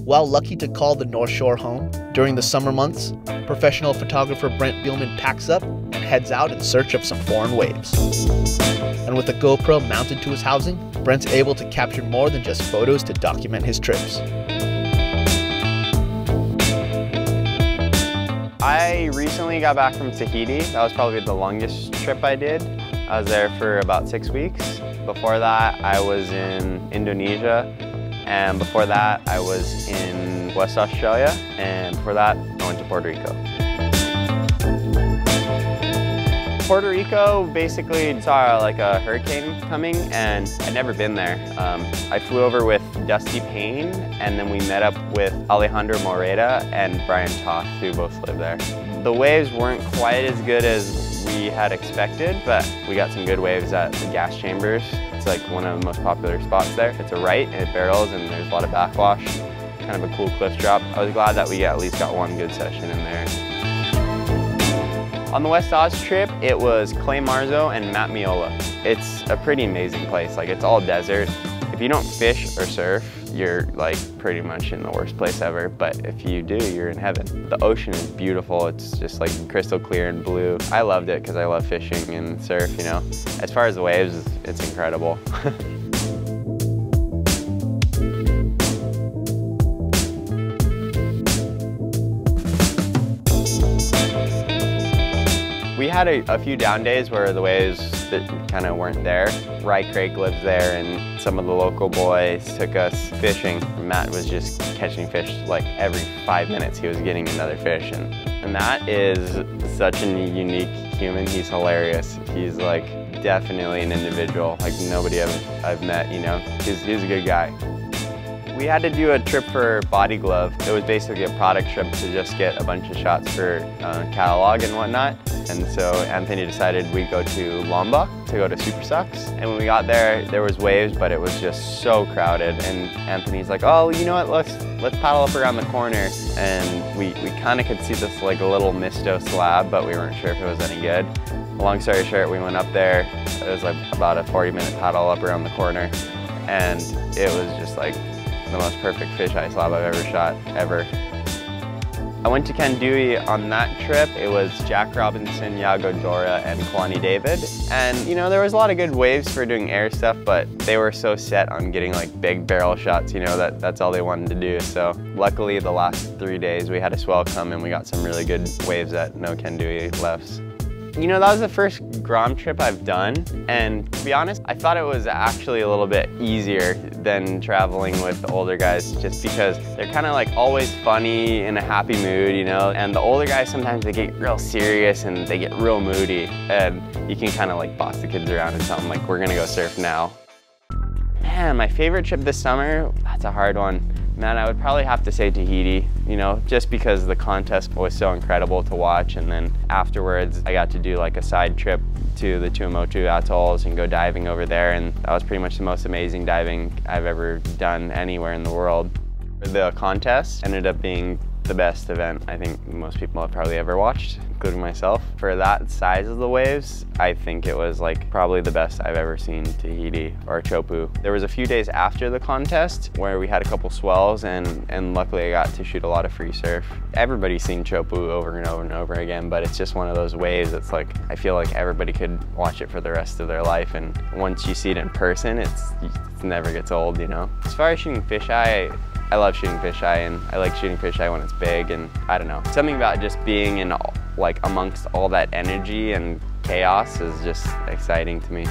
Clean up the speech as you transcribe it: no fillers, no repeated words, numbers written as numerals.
While lucky to call the North Shore home, during the summer months, professional photographer Brent Bielmann packs up and heads out in search of some foreign waves. And with a GoPro mounted to his housing, Brent's able to capture more than just photos to document his trips. I recently got back from Tahiti. That was probably the longest trip I did. I was there for about 6 weeks. Before that, I was in Indonesia. And before that, I was in West Australia. And before that, I went to Puerto Rico. Puerto Rico basically saw like a hurricane coming, and I'd never been there. I flew over with Dusty Payne, and then we met up with Alejandro Moreda and Toth, who both live there. The waves weren't quite as good as we had expected, but we got some good waves at the gas chambers. It's like one of the most popular spots there. It's a right, and it barrels, and there's a lot of backwash. Kind of a cool cliff drop. I was glad that we at least got one good session in there. On the West Oz trip, it was Clay Marzo and Meola. It's a pretty amazing place. Like, it's all desert. If you don't fish or surf, you're like pretty much in the worst place ever. But if you do, you're in heaven. The ocean is beautiful. It's just like crystal clear and blue. I loved it because I love fishing and surf, you know. As far as the waves, it's incredible. We had a few down days where the waves kind of weren't there. Rye Craig lives there, and some of the local boys took us fishing. Matt was just catching fish like every 5 minutes he was getting another fish. And Matt is such a unique human. He's hilarious. He's like definitely an individual, like nobody I've met, you know. He's a good guy. We had to do a trip for Body Glove. It was basically a product trip to just get a bunch of shots for catalog and whatnot. And so Anthony decided we'd go to Lombok to go to Super Sucks. And when we got there, there was waves, but it was just so crowded. And Anthony's like, oh, you know what, let's paddle up around the corner. And we kind of could see this like a little misto slab, but we weren't sure if it was any good. Long story short, we went up there. It was like about a 40-minute paddle up around the corner. And it was just like the most perfect fisheye slab I've ever shot, ever. I went to Kandui on that trip. It was Jack Robinson, Yago Dora, and Kwani David. And you know, there was a lot of good waves for doing air stuff, but they were so set on getting like big barrel shots, you know, that's all they wanted to do. So luckily the last 3 days we had a swell come and we got some really good waves at no Kandui lefts. You know, that was the first Grom trip I've done, and to be honest, I thought it was actually a little bit easier than traveling with the older guys, just because they're kind of like always funny, in a happy mood, you know, and the older guys sometimes they get real serious and they get real moody, and you can kind of like boss the kids around and tell them like, we're gonna go surf now. Man, my favorite trip this summer, that's a hard one. Man, I would probably have to say Tahiti, you know, just because the contest was so incredible to watch, and then afterwards I got to do like a side trip to the Tuamotu atolls and go diving over there, and that was pretty much the most amazing diving I've ever done anywhere in the world. The contest ended up being the best event I think most people have probably ever watched, including myself. For that size of the waves, I think it was like probably the best I've ever seen Tahiti or Chopu. There was a few days after the contest where we had a couple swells, and luckily I got to shoot a lot of free surf. Everybody's seen Chopu over and over and over again, but it's just one of those waves that's like, I feel like everybody could watch it for the rest of their life, and once you see it in person, it never gets old, you know? As far as shooting fisheye, I love shooting fisheye, and I like shooting fisheye when it's big, and I don't know. Something about just being in like amongst all that energy and chaos is just exciting to me.